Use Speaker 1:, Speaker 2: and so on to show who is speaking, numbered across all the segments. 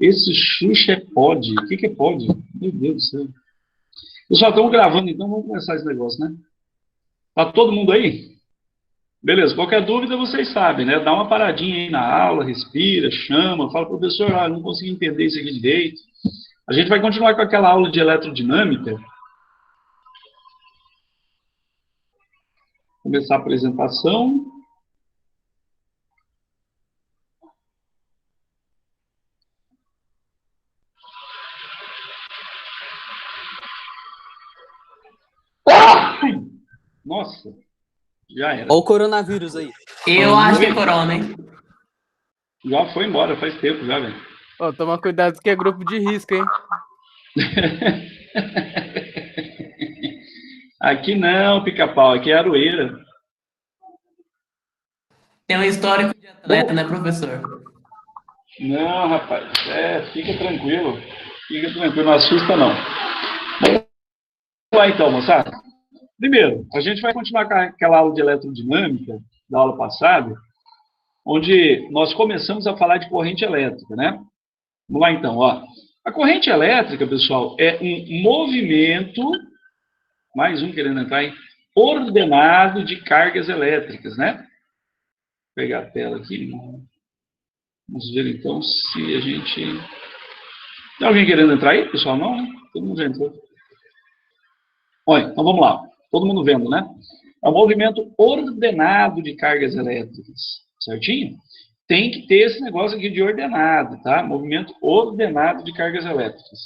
Speaker 1: Esse Xuxa é pod. O que é pod? Meu Deus do céu. Pessoal, estamos gravando, então vamos começar esse negócio, né? Tá todo mundo aí? Beleza, qualquer dúvida vocês sabem, né? Dá uma paradinha aí na aula, respira, chama, fala, professor, não consegui entender isso aqui direito. A gente vai continuar com aquela aula de eletrodinâmica. Começar a apresentação. Nossa, já era.
Speaker 2: Olha o coronavírus aí.
Speaker 3: Eu acho que é corona, hein?
Speaker 1: Já foi embora, faz tempo já, velho.
Speaker 4: Ó, toma cuidado que é grupo de risco, hein?
Speaker 1: Aqui não, pica-pau, aqui é Aroeira.
Speaker 3: Tem um histórico de atleta, né, professor?
Speaker 1: Não, rapaz, fica tranquilo, não assusta não. Vamos lá então, moçada. Primeiro, a gente vai continuar com aquela aula de eletrodinâmica da aula passada, onde nós começamos a falar de corrente elétrica, né? Vamos lá então, ó. A corrente elétrica, pessoal, é um movimento, mais um querendo entrar aí, ordenado de cargas elétricas, né? Vou pegar a tela aqui. Vamos ver então se a gente... Tem alguém querendo entrar aí, pessoal? Não, né? Todo mundo já entrou. Olha, então vamos lá. Todo mundo vendo, né? É um movimento ordenado de cargas elétricas, certinho? Tem que ter esse negócio aqui de ordenado, tá? Movimento ordenado de cargas elétricas.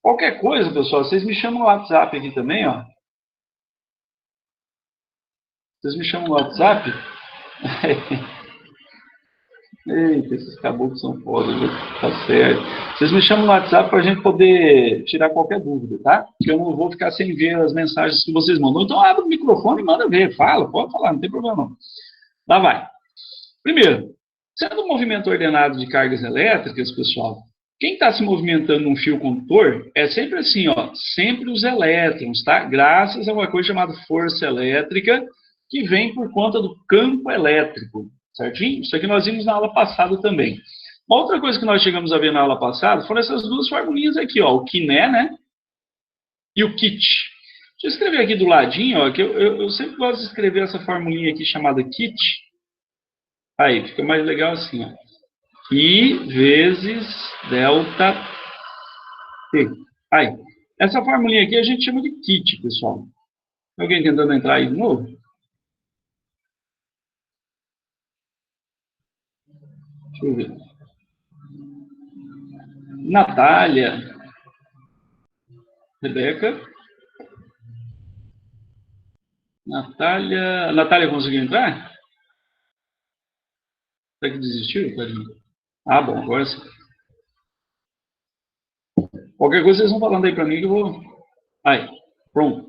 Speaker 1: Qualquer coisa, pessoal, vocês me chamam no WhatsApp aqui também, ó. Vocês me chamam no WhatsApp? Eita, esses caboclos são foda, viu? Tá certo. Vocês me chamam no WhatsApp para a gente poder tirar qualquer dúvida, tá? Porque eu não vou ficar sem ver as mensagens que vocês mandam. Então, abre o microfone e manda ver. Fala, pode falar, não tem problema não. Lá vai. Primeiro, sendo um movimento ordenado de cargas elétricas, pessoal, quem está se movimentando num fio condutor é sempre assim, ó, sempre os elétrons, tá? Graças a uma coisa chamada força elétrica, que vem por conta do campo elétrico, certinho? Isso aqui nós vimos na aula passada também. Uma outra coisa que nós chegamos a ver na aula passada foram essas duas formulinhas aqui, ó, o kiné, né? E o kit. Deixa eu escrever aqui do ladinho, ó, que eu sempre gosto de escrever essa formulinha aqui chamada kit. Aí, fica mais legal assim, ó. I vezes delta T. Aí, essa formulinha aqui a gente chama de kit, pessoal. Alguém tentando entrar aí de novo? Deixa eu ver. Natália. Rebeca. Natália. Natália conseguiu entrar? Será que desistiu? Ah, bom, agora sim. Qualquer coisa vocês vão falando aí para mim que eu vou... Aí, pronto.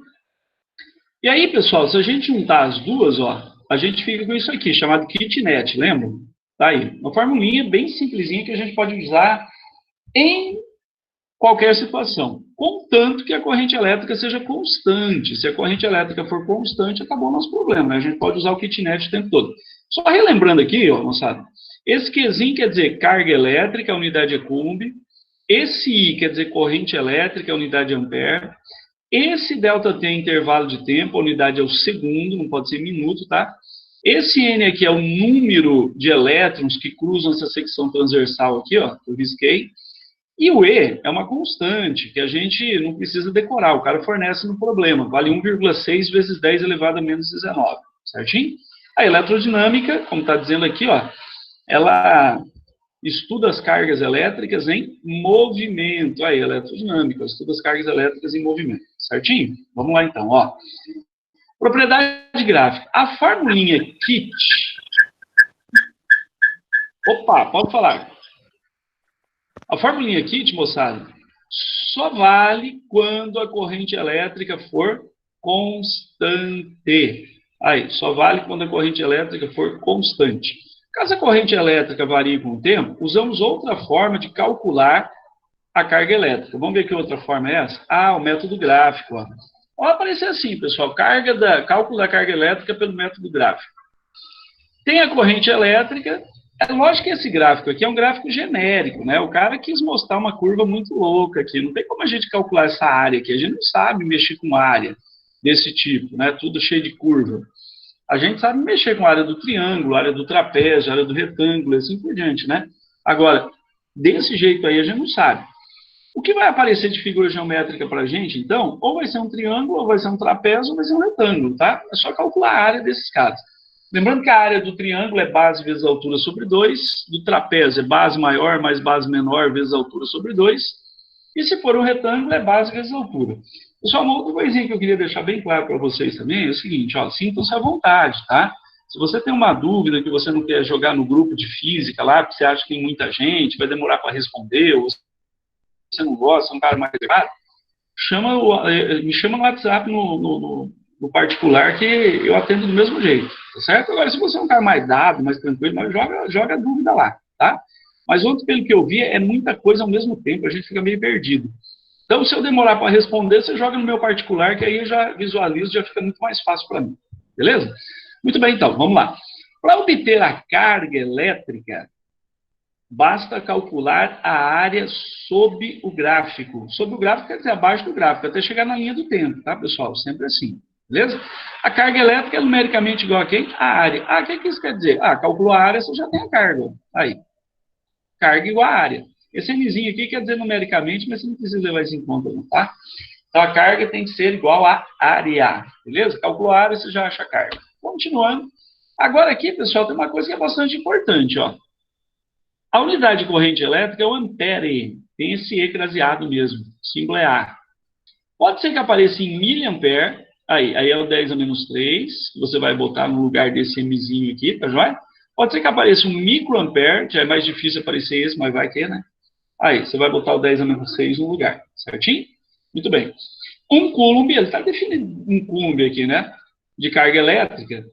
Speaker 1: E aí, pessoal, se a gente juntar as duas, ó, a gente fica com isso aqui, chamado kitnet, lembra? Tá aí. Uma formulinha bem simplesinha que a gente pode usar em qualquer situação, contanto que a corrente elétrica seja constante. Se a corrente elétrica for constante, acabou o nosso problema, né? A gente pode usar o kitnet o tempo todo. Só relembrando aqui, ó, moçada, esse Qzinho quer dizer carga elétrica, a unidade é coulomb. Esse I quer dizer corrente elétrica, a unidade é ampere. Esse ΔT é intervalo de tempo, a unidade é o segundo, não pode ser minuto, tá? Esse N aqui é o número de elétrons que cruzam essa secção transversal aqui, ó, eu risquei. E o E é uma constante, que a gente não precisa decorar, o cara fornece no problema, vale 1,6 vezes 10 elevado a menos 19, certinho? A eletrodinâmica, como está dizendo aqui, ó, ela estuda as cargas elétricas em movimento. Aí, eletrodinâmica, estuda as cargas elétricas em movimento, certinho? Vamos lá então, ó. Propriedade gráfica. A formulinha kit... Opa, pode falar. A formulinha kit, moçada, só vale quando a corrente elétrica for constante. Aí, só vale quando a corrente elétrica for constante. Caso a corrente elétrica varie com o tempo, usamos outra forma de calcular a carga elétrica. Vamos ver que outra forma é essa? Ah, o método gráfico. Ó. Vai aparecer assim, pessoal, cálculo da carga elétrica pelo método gráfico. Tem a corrente elétrica É lógico que esse gráfico aqui é um gráfico genérico, né? O cara quis mostrar uma curva muito louca aqui. Não tem como a gente calcular essa área aqui. A gente não sabe mexer com área desse tipo, né? Tudo cheio de curva. A gente sabe mexer com a área do triângulo, a área do trapézio, a área do retângulo, assim por diante, né? Agora, desse jeito aí a gente não sabe. O que vai aparecer de figura geométrica para a gente, então, ou vai ser um triângulo, ou vai ser um trapézio, ou vai ser um retângulo, tá? É só calcular a área desses caras. Lembrando que a área do triângulo é base vezes altura sobre 2, do trapézio é base maior mais base menor vezes altura sobre 2, e se for um retângulo é base vezes altura. Pessoal, uma outra coisinha que eu queria deixar bem claro para vocês também é o seguinte, ó, sintam-se à vontade, tá? Se você tem uma dúvida que você não quer jogar no grupo de física lá, porque você acha que tem muita gente, vai demorar para responder, ou você não gosta, é um cara mais reservado, me chama no WhatsApp no particular que eu atendo do mesmo jeito, tá certo? Agora, se você é um cara mais dado, mais tranquilo, mas joga a dúvida lá, tá? Mas ontem, pelo que eu vi, é muita coisa ao mesmo tempo, a gente fica meio perdido. Então, se eu demorar para responder, você joga no meu particular, que aí eu já visualizo, já fica muito mais fácil para mim. Beleza? Muito bem, então, vamos lá. Para obter a carga elétrica, basta calcular a área sob o gráfico. Sob o gráfico quer dizer abaixo do gráfico, até chegar na linha do tempo, tá, pessoal? Sempre assim, beleza? A carga elétrica é numericamente igual a quem? A área. Ah, o que isso quer dizer? Ah, calculou a área, você já tem a carga. Aí. Carga igual a área. Esse Mzinho aqui quer dizer numericamente, mas você não precisa levar isso em conta, não, tá? Então, a carga tem que ser igual a área, beleza? Calculou a área, você já acha a carga. Continuando. Agora aqui, pessoal, tem uma coisa que é bastante importante, ó. A unidade de corrente elétrica é o ampere. Tem esse E craseado mesmo. O símbolo é A. Pode ser que apareça em miliampere. Aí é o 10 a menos 3. Você vai botar no lugar desse Mzinho aqui, tá joia? Pode ser que apareça um microampere, já é mais difícil aparecer esse, mas vai ter, né? Aí, você vai botar o 10 a menos 6 no lugar, certinho? Muito bem. Um coulomb, ele está definindo um coulomb aqui, né? De carga elétrica.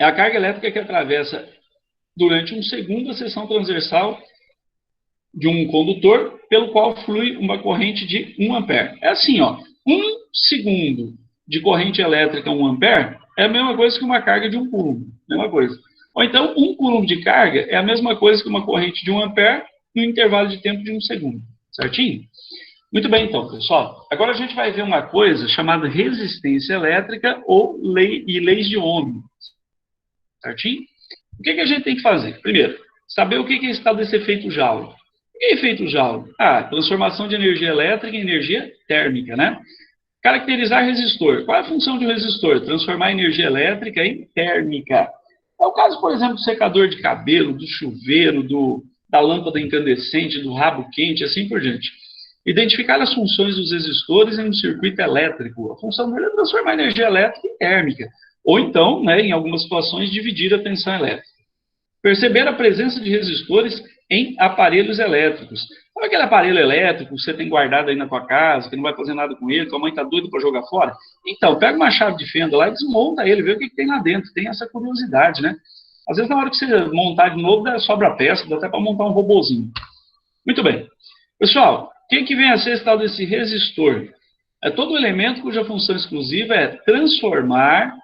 Speaker 1: É a carga elétrica que atravessa durante um segundo a seção transversal de um condutor, pelo qual flui uma corrente de 1 ampere. É assim, ó. 1 segundo de corrente elétrica 1 ampere é a mesma coisa que uma carga de 1 coulomb. Mesma coisa. Ou então, 1 coulomb de carga é a mesma coisa que uma corrente de 1 ampere no intervalo de tempo de 1 segundo. Certinho? Muito bem, então, pessoal. Agora a gente vai ver uma coisa chamada resistência elétrica ou leis de Ohm. Certinho? O que a gente tem que fazer? Primeiro, saber o que é esse tal desse efeito Joule. O que é efeito Joule? Ah, transformação de energia elétrica em energia térmica, né? Caracterizar resistor. Qual é a função de um resistor? Transformar energia elétrica em térmica. É o caso, por exemplo, do secador de cabelo, do chuveiro, da lâmpada incandescente, do rabo quente, assim por diante. Identificar as funções dos resistores em um circuito elétrico. A função dele é transformar energia elétrica em térmica. Ou então, né, em algumas situações, dividir a tensão elétrica. Perceber a presença de resistores em aparelhos elétricos. Sabe aquele aparelho elétrico que você tem guardado aí na tua casa, que não vai fazer nada com ele, tua mãe está doida para jogar fora? Então, pega uma chave de fenda lá e desmonta ele, vê o que tem lá dentro. Tem essa curiosidade, né? Às vezes, na hora que você montar de novo, sobra peça, dá até para montar um robozinho. Muito bem. Pessoal, quem que vem a ser esse tal desse resistor? É todo elemento cuja função exclusiva é transformar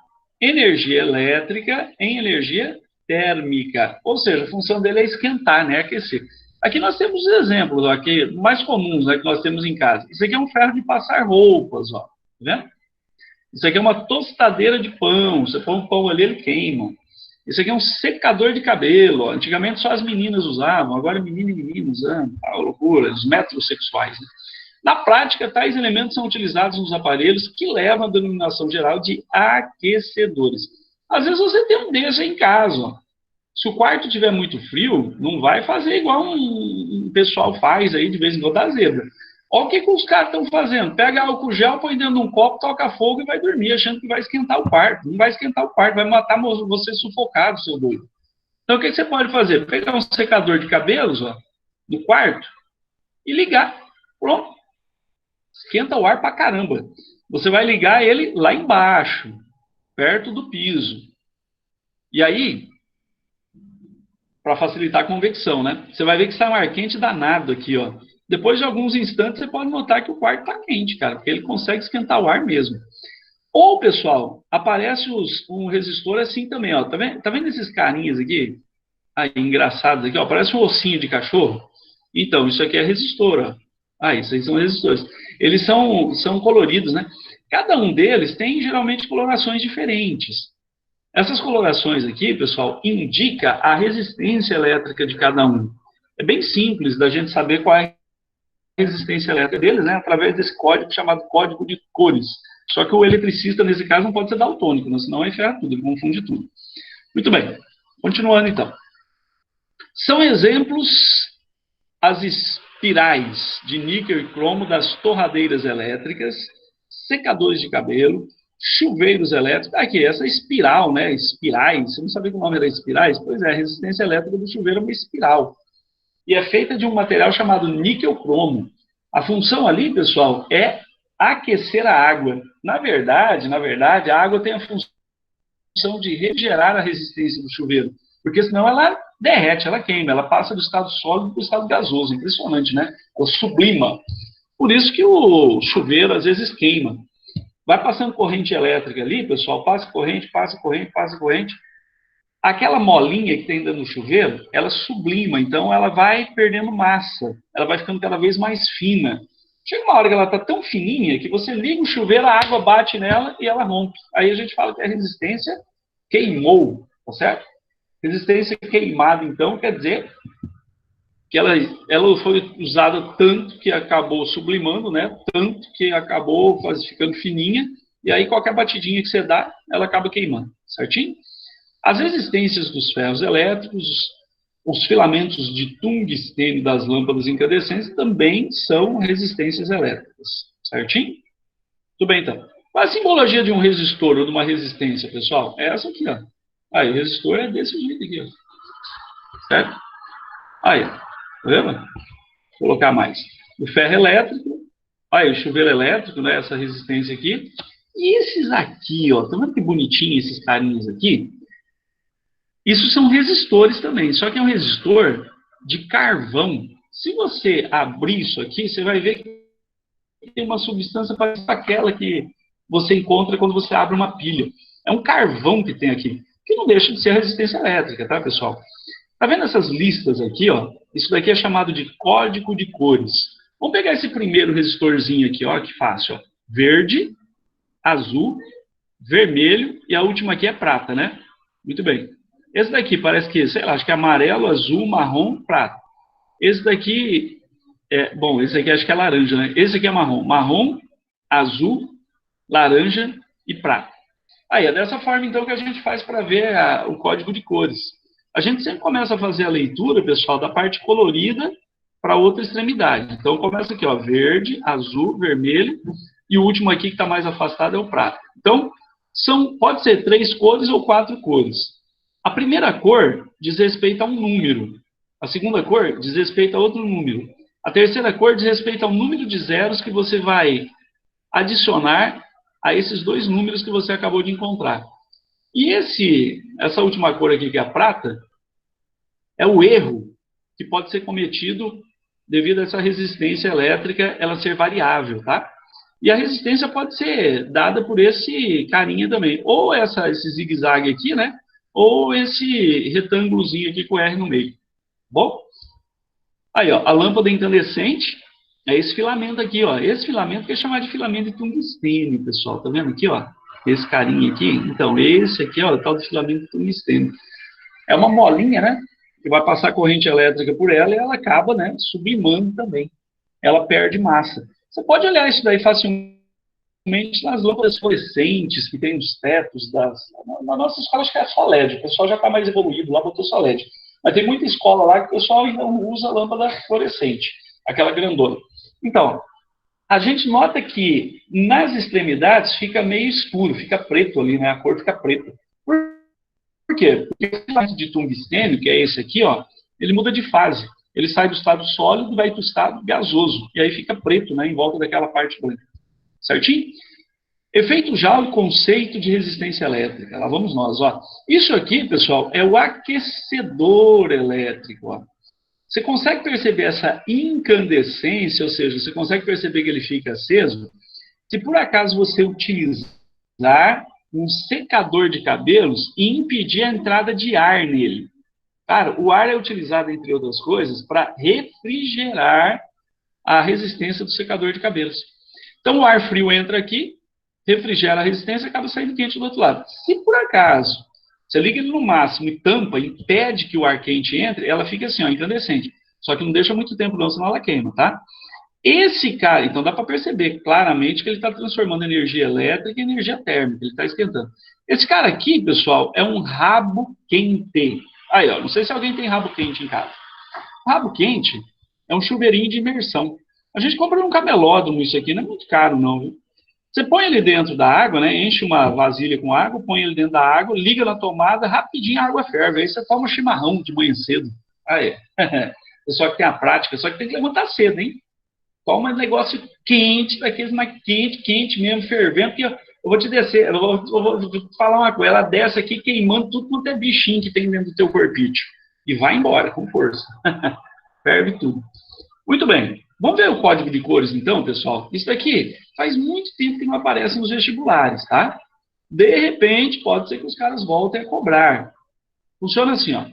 Speaker 1: energia elétrica em energia térmica. Ou seja, a função dele é esquentar, né? Aquecer. Aqui nós temos os exemplos, ó, aqui, mais comuns, né, que nós temos em casa. Isso aqui é um ferro de passar roupas, ó. Tá vendo? Isso aqui é uma tostadeira de pão. Você põe o pão ali, ele queima. Isso aqui é um secador de cabelo. Ó. Antigamente só as meninas usavam, agora menino e menino usando. Ah, loucura, os metrosexuais. Né? Na prática, tais elementos são utilizados nos aparelhos que levam a denominação geral de aquecedores. Às vezes você tem um desses em casa. Ó. Se o quarto estiver muito frio, não vai fazer igual um pessoal faz aí de vez em quando da zebra. Olha o que os caras estão fazendo. Pega álcool gel, põe dentro de um copo, toca fogo e vai dormir, achando que vai esquentar o quarto. Não vai esquentar o quarto, vai matar você sufocado, seu doido. Então, o que você pode fazer? Pegar um secador de cabelos, ó, no quarto, e ligar. Pronto. Esquenta o ar pra caramba. Você vai ligar ele lá embaixo, perto do piso. E aí, para facilitar a convecção, né? Você vai ver que está um ar quente danado aqui, ó. Depois de alguns instantes, você pode notar que o quarto está quente, cara, porque ele consegue esquentar o ar mesmo. Ou, pessoal, aparece um resistor assim também, ó. Tá vendo esses carinhas aqui? Aí, engraçado aqui, ó, parece um ossinho de cachorro. Então, isso aqui é resistor, ó. Ah, isso aí são resistores. Eles são coloridos, né? Cada um deles tem, geralmente, colorações diferentes. Essas colorações aqui, pessoal, indica a resistência elétrica de cada um. É bem simples da gente saber qual é a resistência elétrica deles, né? Através desse código chamado código de cores. Só que o eletricista, nesse caso, não pode ser daltônico, né? Senão vai ferrar tudo, ele confunde tudo. Muito bem. Continuando, então. São exemplos as espirais de níquel e cromo das torradeiras elétricas, secadores de cabelo, chuveiros elétricos. Aqui, essa espiral, né? Espirais. Você não sabia que o nome era espirais? Pois é, a resistência elétrica do chuveiro é uma espiral. E é feita de um material chamado níquel-cromo. A função ali, pessoal, é aquecer a água. Na verdade, a água tem a função de refrigerar a resistência do chuveiro, porque senão ela derrete, ela queima, ela passa do estado sólido para o estado gasoso. Impressionante, né? Ela sublima. Por isso que o chuveiro, às vezes, queima. Vai passando corrente elétrica ali, pessoal, passa corrente, passa corrente, passa corrente. Aquela molinha que tem dentro do chuveiro, ela sublima, então ela vai perdendo massa, ela vai ficando cada vez mais fina. Chega uma hora que ela está tão fininha que você liga o chuveiro, a água bate nela e ela rompe. Aí a gente fala que a resistência queimou, tá certo? Resistência queimada, então, quer dizer que ela foi usada tanto que acabou sublimando, né? Tanto que acabou ficando fininha, e aí qualquer batidinha que você dá, ela acaba queimando, certinho? As resistências dos ferros elétricos, os filamentos de tungstênio das lâmpadas incandescentes também são resistências elétricas, certinho? Tudo bem, então. Qual a simbologia de um resistor ou de uma resistência, pessoal? É essa aqui, ó. Aí, o resistor é desse jeito aqui, ó. Certo? Aí, tá vendo? Vou colocar mais. O ferro elétrico, aí, o chuveiro elétrico, né? Essa resistência aqui. E esses aqui, ó, tá vendo que bonitinho esses carinhos aqui? Isso são resistores também, só que é um resistor de carvão. Se você abrir isso aqui, você vai ver que tem uma substância parecida com aquela que você encontra quando você abre uma pilha. É um carvão que tem aqui, que não deixa de ser resistência elétrica, tá, pessoal? Tá vendo essas listas aqui, ó? Isso daqui é chamado de código de cores. Vamos pegar esse primeiro resistorzinho aqui, ó, que fácil, ó. Verde, azul, vermelho e a última aqui é prata, né? Muito bem. Esse daqui parece que, sei lá, acho que é amarelo, azul, marrom, prata. Esse daqui, bom, esse aqui acho que é laranja, né? Esse aqui é marrom. Marrom, azul, laranja e prata. Aí, é dessa forma, então, que a gente faz para ver o código de cores. A gente sempre começa a fazer a leitura, pessoal, da parte colorida para outra extremidade. Então, começa aqui, ó, verde, azul, vermelho, e o último aqui que está mais afastado é o prata. Então, pode ser 3 cores ou 4 cores. A primeira cor diz respeito a um número. A segunda cor diz respeito a outro número. A terceira cor diz respeito ao número de zeros que você vai adicionar a esses 2 números que você acabou de encontrar. E essa última cor aqui, que é a prata, é o erro que pode ser cometido devido a essa resistência elétrica ela ser variável, tá? E a resistência pode ser dada por esse carinha também. Ou esse zigue-zague aqui, né? Ou esse retângulozinho aqui com R no meio. Bom? Aí, ó, a lâmpada incandescente é esse filamento aqui, ó. Esse filamento que é chamado de filamento de tungstênio, pessoal. Tá vendo aqui, ó? Esse carinha aqui. Então, esse aqui, ó, é o tal de filamento de tungstênio. É uma molinha, né? Que vai passar corrente elétrica por ela e ela acaba, né, sublimando também. Ela perde massa. Você pode olhar isso daí facilmente nas lâmpadas fluorescentes que tem nos tetos na nossa escola acho que é só LED, o pessoal já está mais evoluído, lá botou só LED. Mas tem muita escola lá que o pessoal ainda não usa lâmpada fluorescente, aquela grandona. Então, a gente nota que nas extremidades fica meio escuro, fica preto ali, né? A cor fica preta. Por quê? Porque o filamento de tungstênio, que é esse aqui, ó, ele muda de fase. Ele sai do estado sólido e vai para o estado gasoso. E aí fica preto, né, em volta daquela parte branca. Certinho? Efeito já o conceito de resistência elétrica. Lá vamos nós, ó. Isso aqui, pessoal, é o aquecedor elétrico, ó. Você consegue perceber essa incandescência, ou seja, você consegue perceber que ele fica aceso, se por acaso você utilizar um secador de cabelos e impedir a entrada de ar nele. Cara, o ar é utilizado, entre outras coisas, para refrigerar a resistência do secador de cabelos. Então, o ar frio entra aqui, refrigera a resistência e acaba saindo quente do outro lado. Se por acaso você liga ele no máximo e tampa, impede que o ar quente entre, ela fica assim, ó, incandescente. Só que não deixa muito tempo não, senão ela queima, tá? Esse cara, então dá para perceber claramente que ele está transformando energia elétrica em energia térmica, ele está esquentando. Esse cara aqui, pessoal, é um rabo quente. Aí, ó, não sei se alguém tem rabo quente em casa. Rabo quente é um chuveirinho de imersão. A gente compra num camelódromo isso aqui, não é muito caro não, viu? Você põe ele dentro da água, né? Enche uma vasilha com água, põe ele dentro da água, liga na tomada, rapidinho a água ferve. Aí você toma chimarrão de manhã cedo. Aí, só que tem a prática, só que tem que levantar cedo, hein? Toma um negócio quente, daqueles mais quente mesmo, fervendo, porque eu vou te descer, eu vou te falar uma coisa, ela desce aqui queimando tudo quanto é bichinho que tem dentro do teu corpite. E vai embora, com força. Ferve tudo. Muito bem. Vamos ver o código de cores, então, pessoal? Isso daqui faz muito tempo que não aparece nos vestibulares, tá? De repente, pode ser que os caras voltem a cobrar. Funciona assim, ó.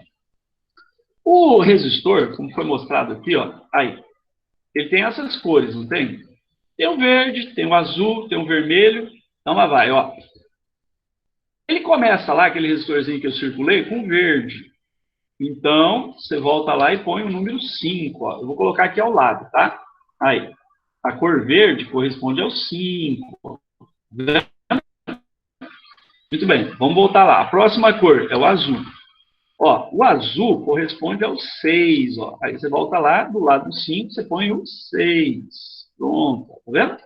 Speaker 1: O resistor, como foi mostrado aqui, ó, aí, ele tem essas cores, não tem? Tem o verde, tem o azul, tem o vermelho. Então, lá vai, ó. Ele começa lá, aquele resistorzinho que eu circulei, com verde. Então, você volta lá e põe o número 5. Ó. Eu vou colocar aqui ao lado, tá? Aí. A cor verde corresponde ao 5. Muito bem, vamos voltar lá. A próxima cor é o azul. Ó, o azul corresponde ao 6. Ó. Aí você volta lá, do lado do 5, você põe o 6. Pronto, tá vendo?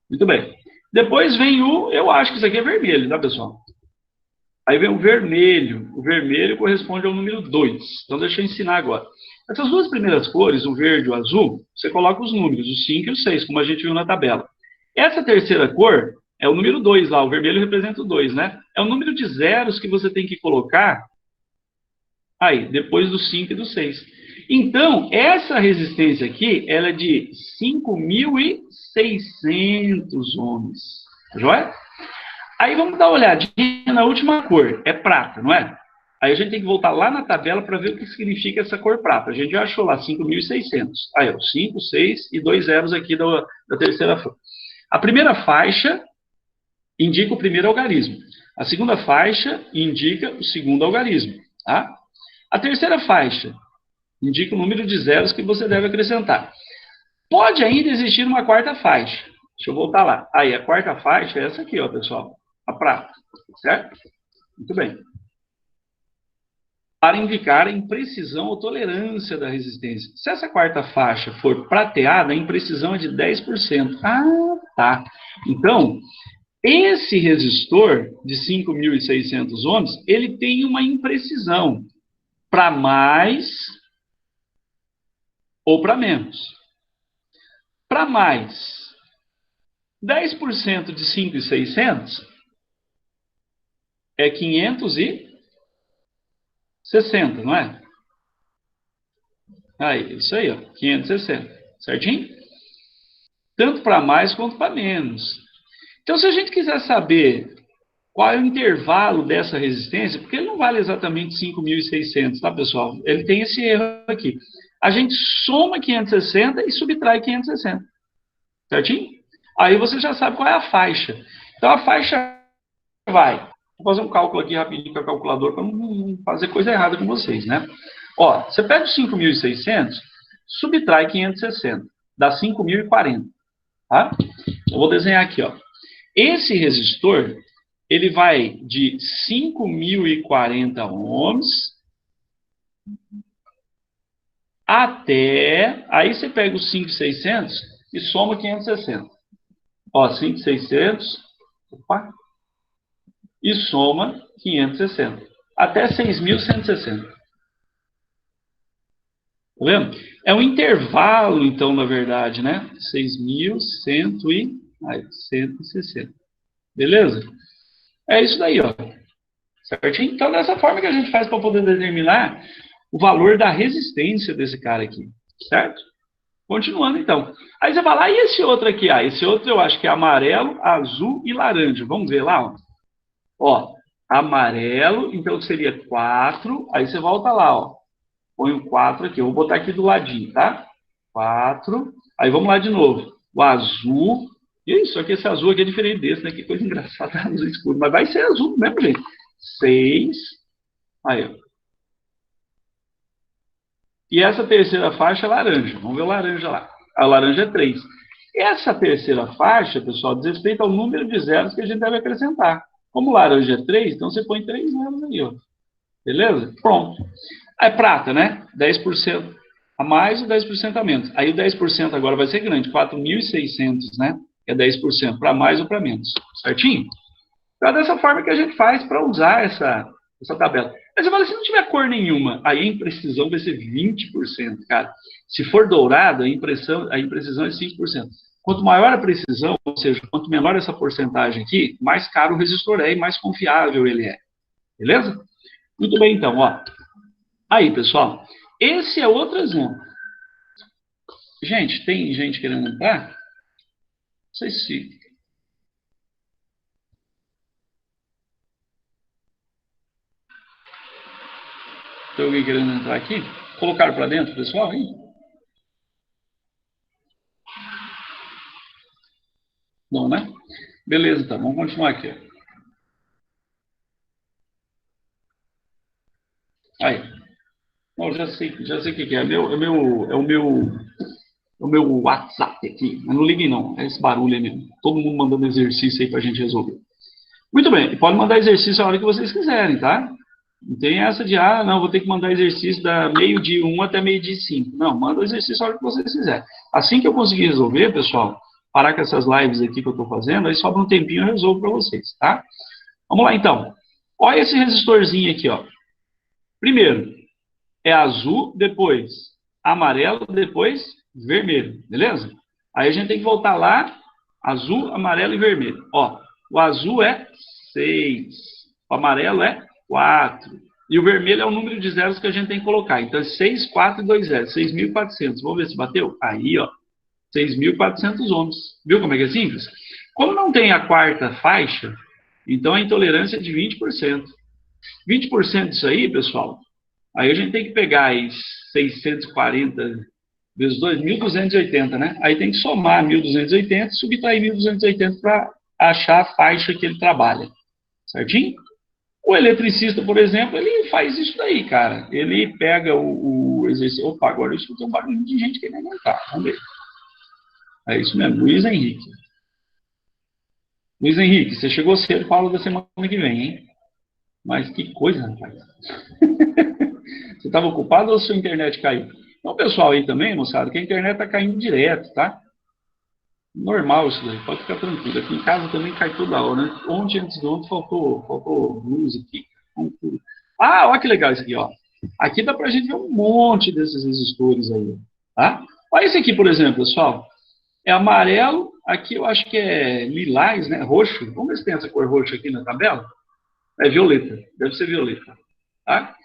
Speaker 1: Muito bem. Depois vem o, eu acho que isso aqui é vermelho, tá, pessoal? Aí vem o vermelho. O vermelho corresponde ao número 2. Então, deixa eu ensinar agora. Essas duas primeiras cores, o verde e o azul, você coloca os números, o 5 e o 6, como a gente viu na tabela. Essa terceira cor é o número 2 lá. O vermelho representa o 2, né? É o número de zeros que você tem que colocar aí, depois do 5 e do 6. Então, essa resistência aqui, ela é de 5.600 ohms. Joia? Aí vamos dar uma olhadinha na última cor. É prata, não é? Aí a gente tem que voltar lá na tabela para ver o que significa essa cor prata. A gente já achou lá 5.600. Aí, ó, 5, 6 e 2 zeros aqui da terceira faixa. A primeira faixa indica o primeiro algarismo. A segunda faixa indica o segundo algarismo. Tá? A terceira faixa indica o número de zeros que você deve acrescentar. Pode ainda existir uma quarta faixa. Deixa eu voltar lá. Aí, a quarta faixa é essa aqui, ó, pessoal. A prata. Certo? Muito bem. Para indicar a imprecisão ou tolerância da resistência. Se essa quarta faixa for prateada, a imprecisão é de 10%. Ah, tá. Então, esse resistor de 5.600 ohms, ele tem uma imprecisão para mais ou para menos. Para mais, 10% de 5.600 é 560, não é? Aí, isso aí, ó, 560, certinho? Tanto para mais quanto para menos. Então, se a gente quiser saber qual é o intervalo dessa resistência, porque ele não vale exatamente 5.600, tá, pessoal? Ele tem esse erro aqui. A gente soma 560 e subtrai 560, certinho? Aí você já sabe qual é a faixa. Então, a faixa vai... Vou fazer um cálculo aqui rapidinho com a calculadora para não fazer coisa errada com vocês, né? Ó, você pega os 5.600, subtrai 560, dá 5.040, tá? Eu vou desenhar aqui, ó. Esse resistor, ele vai de 5.040 ohms até... Aí você pega os 5.600 e soma 560. Ó, 5.600... Opa! E soma 560. Até 6.160. Tá vendo? É um intervalo, então, na verdade, né? 6.160. Beleza? É isso daí, ó. Certinho? Então, dessa forma que a gente faz para poder determinar o valor da resistência desse cara aqui. Certo? Continuando, então. Aí você vai lá, e esse outro aqui? Ah, esse outro eu acho que é amarelo, azul e laranja. Vamos ver lá, ó. Ó, amarelo, então seria 4, aí você volta lá, ó. Põe o 4 aqui. Eu vou botar aqui do ladinho, tá? 4. Aí vamos lá de novo. O azul. E isso aqui, esse azul aqui é diferente desse, né? Que coisa engraçada, azul escuro. Mas vai ser azul do mesmo jeito. 6. Aí, ó. E essa terceira faixa é laranja. Vamos ver o laranja lá. A laranja é 3. Essa terceira faixa, pessoal, diz respeito ao número de zeros que a gente deve acrescentar. Como laranja é 3, então você põe 3 zeros aí, ó. Beleza? Pronto. Aí prata, né? 10% a mais e 10% a menos. Aí o 10% agora vai ser grande, 4.600, né? É 10% para mais ou para menos. Certinho? Então é dessa forma que a gente faz para usar essa tabela. Mas você fala, se não tiver cor nenhuma, aí a imprecisão vai ser 20%, cara. Se for dourado, a imprecisão é 5%. Quanto maior a precisão, ou seja, quanto menor essa porcentagem aqui, mais caro o resistor é e mais confiável ele é. Beleza? Muito bem, então, ó. Aí, pessoal, esse é outro exemplo. Gente, tem gente querendo entrar? Não sei se... Tem alguém querendo entrar aqui? Colocaram para dentro, pessoal, aí? Não, né? Beleza, então, vamos continuar aqui. Aí. Não, já sei o que é. É o meu WhatsApp aqui. Mas não liguem, não. É esse barulho aí mesmo. Todo mundo mandando exercício aí pra gente resolver. Muito bem. Pode mandar exercício a hora que vocês quiserem, tá? Não tem essa de, não, vou ter que mandar exercício da meio-dia 1 até meio-dia 5. Não, manda o exercício a hora que vocês quiserem. Assim que eu conseguir resolver, pessoal, parar com essas lives aqui que eu estou fazendo, aí sobra um tempinho eu resolvo para vocês, tá? Vamos lá, então. Olha esse resistorzinho aqui, ó. Primeiro, é azul, depois amarelo, depois vermelho, beleza? Aí a gente tem que voltar lá, azul, amarelo e vermelho. Ó, o azul é 6, o amarelo é 4, e o vermelho é o número de zeros que a gente tem que colocar. Então é 6, 4 e 2 zeros, 6.400. Vamos ver se bateu? Aí, ó, 6.400 ohms. Viu como é que é simples? Como não tem a quarta faixa, então a intolerância é de 20%. 20% disso aí, pessoal, aí a gente tem que pegar aí 640 vezes 2, 1.280, né? Aí tem que somar 1.280 e subtrair 1.280 para achar a faixa que ele trabalha. Certinho? O eletricista, por exemplo, ele faz isso daí, cara. Ele pega o exercício... Opa, agora eu escutei um barulho de gente querendo entrar. Vamos ver. É isso mesmo, Luiz Henrique. Luiz Henrique, você chegou cedo, fala da semana que vem, hein? Mas que coisa, rapaz. Você estava ocupado ou sua internet caiu? Então, pessoal aí também, moçada, que a internet está caindo direto, tá? Normal isso daí, pode ficar tranquilo. Aqui em casa também cai toda hora, né? Ontem, antes de ontem, faltou luz aqui. Olha que legal isso aqui, ó. Aqui dá pra gente ver um monte desses resistores aí, tá? Olha esse aqui, por exemplo, pessoal. É amarelo, aqui eu acho que é lilás, né? Roxo. Vamos ver se tem essa cor roxa aqui na tabela. É violeta, deve ser violeta, tá?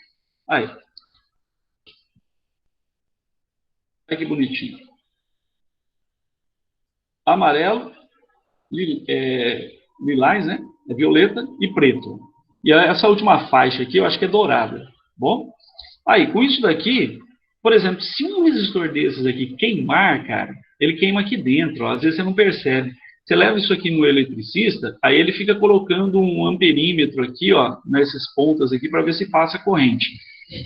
Speaker 1: Aí. Olha que bonitinho. Amarelo, lilás, né? É violeta e preto. E essa última faixa aqui, eu acho que é dourada. Bom? Aí, com isso daqui, por exemplo, se um resistor desses aqui queimar, cara, ele queima aqui dentro, ó, às vezes você não percebe. Você leva isso aqui no eletricista, aí ele fica colocando um amperímetro aqui, ó, nessas pontas aqui, para ver se passa corrente.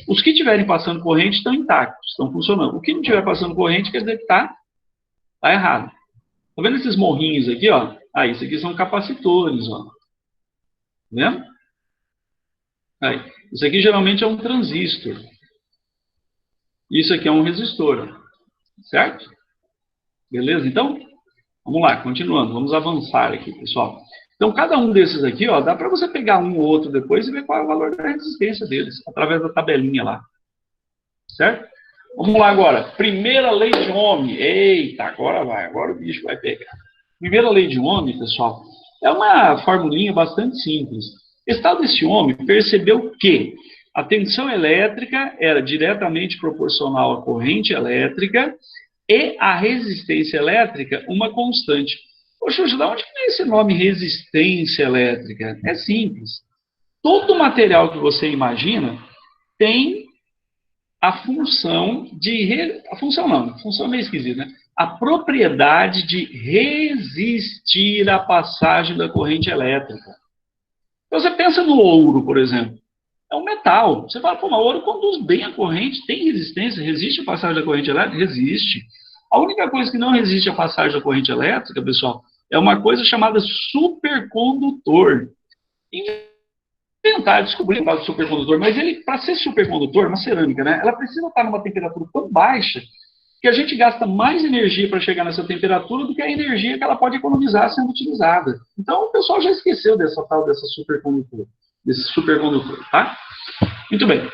Speaker 1: Os que estiverem passando corrente estão intactos, estão funcionando. O que não estiver passando corrente quer dizer que tá errado. Tá vendo esses morrinhos aqui, ó? Isso aqui são capacitores, ó. Tá vendo? Isso aqui geralmente é um transistor. Isso aqui é um resistor, ó. Certo? Beleza? Então, vamos lá, continuando. Vamos avançar aqui, pessoal. Então, cada um desses aqui, ó, dá para você pegar um ou outro depois e ver qual é o valor da resistência deles, através da tabelinha lá. Certo? Vamos lá agora. Primeira lei de Ohm. Eita, agora vai. Agora o bicho vai pegar. Primeira lei de Ohm, pessoal, é uma formulinha bastante simples. Esse tal desse Ohm percebeu que a tensão elétrica era diretamente proporcional à corrente elétrica e a resistência elétrica uma constante. Poxa, de onde que vem esse nome resistência elétrica? É simples. Todo material que você imagina tem a função a função não, a função é meio esquisita, né? A propriedade de resistir à passagem da corrente elétrica. Então, você pensa no ouro, por exemplo. É um metal. Você fala, pô, mas o ouro conduz bem a corrente, tem resistência, resiste à passagem da corrente elétrica? Resiste. A única coisa que não resiste à passagem da corrente elétrica, pessoal, é uma coisa chamada supercondutor. Inventar, descobrir o caso do supercondutor, mas ele, para ser supercondutor, uma cerâmica, né, ela precisa estar numa temperatura tão baixa que a gente gasta mais energia para chegar nessa temperatura do que a energia que ela pode economizar sendo utilizada. Então, o pessoal já esqueceu dessa tal desse supercondutor, tá? Muito bem.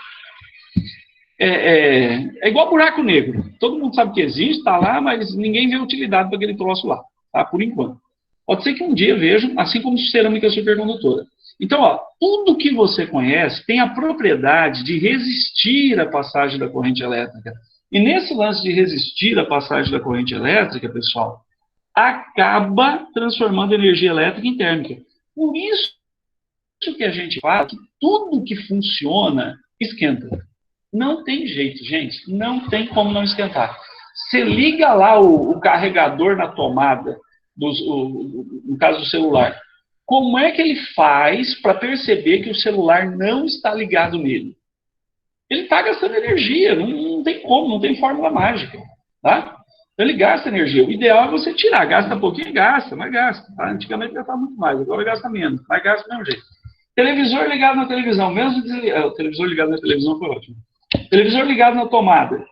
Speaker 1: É igual buraco negro. Todo mundo sabe que existe, está lá, mas ninguém vê utilidade para aquele troço lá, tá? Por enquanto. Pode ser que um dia vejam, assim como cerâmica supercondutora. Então, ó, tudo que você conhece tem a propriedade de resistir à passagem da corrente elétrica. E nesse lance de resistir à passagem da corrente elétrica, pessoal, acaba transformando energia elétrica em térmica. Por isso que a gente fala que tudo que funciona esquenta. Não tem jeito, gente. Não tem como não esquentar. Você liga lá o carregador na tomada, no caso do celular. Como é que ele faz para perceber que o celular não está ligado nele? Ele está gastando energia, não tem como, não tem fórmula mágica, tá? Então ele gasta energia. O ideal é você tirar, gasta pouquinho, gasta, mas gasta. Tá? Antigamente gastava muito mais, agora gasta menos, mas gasta do mesmo jeito. Televisor ligado na televisão, mesmo o televisor ligado na televisão foi ótimo. Televisor ligado na tomada,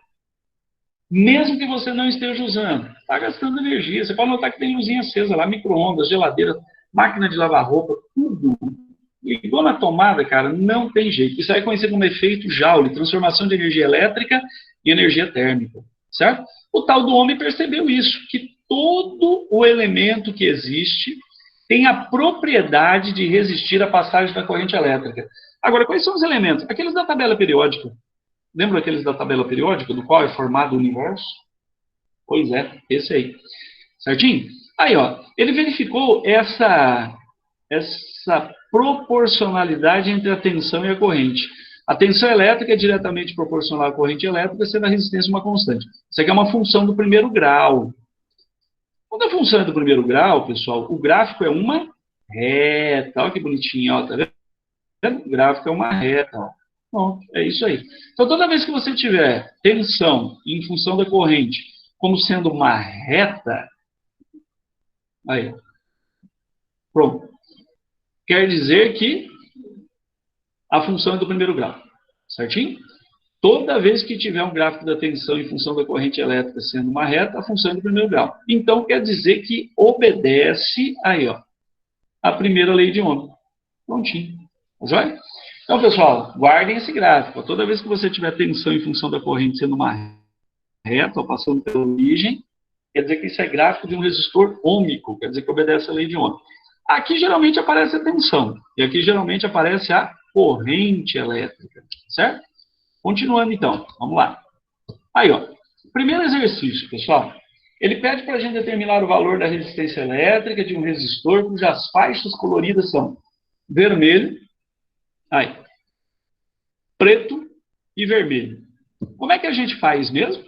Speaker 1: mesmo que você não esteja usando, está gastando energia. Você pode notar que tem luzinha acesa lá, micro-ondas, geladeira, máquina de lavar roupa, tudo. Ligou na tomada, cara, não tem jeito. Isso aí é conhecido como efeito Joule, transformação de energia elétrica em energia térmica, certo? O tal do homem percebeu isso, que todo o elemento que existe tem a propriedade de resistir à passagem da corrente elétrica. Agora, quais são os elementos? Aqueles da tabela periódica. Lembra aqueles da tabela periódica, do qual é formado o universo? Pois é, esse aí. Certinho? Aí, ó, ele verificou essa proporcionalidade entre a tensão e a corrente. A tensão elétrica é diretamente proporcional à corrente elétrica, sendo a resistência uma constante. Isso aqui é uma função do primeiro grau. Quando a função é do primeiro grau, pessoal, o gráfico é uma reta. Olha que bonitinho, ó, tá vendo? O gráfico é uma reta, ó. Bom, é isso aí. Então, toda vez que você tiver tensão em função da corrente como sendo uma reta, aí, pronto. Quer dizer que a função é do primeiro grau, certinho? Toda vez que tiver um gráfico da tensão em função da corrente elétrica sendo uma reta, a função é do primeiro grau. Então, quer dizer que obedece, aí, ó, a primeira lei de Ohm. Prontinho. Tá joia? Então, pessoal, guardem esse gráfico. Toda vez que você tiver tensão em função da corrente sendo uma reta, ou passando pela origem, quer dizer que isso é gráfico de um resistor ômico, quer dizer que obedece a lei de Ohm. Aqui geralmente aparece a tensão, e aqui geralmente aparece a corrente elétrica, certo? Continuando então, vamos lá. Aí, ó, primeiro exercício, pessoal. Ele pede para a gente determinar o valor da resistência elétrica de um resistor cujas faixas coloridas são vermelho, aí, preto e vermelho. Como é que a gente faz mesmo?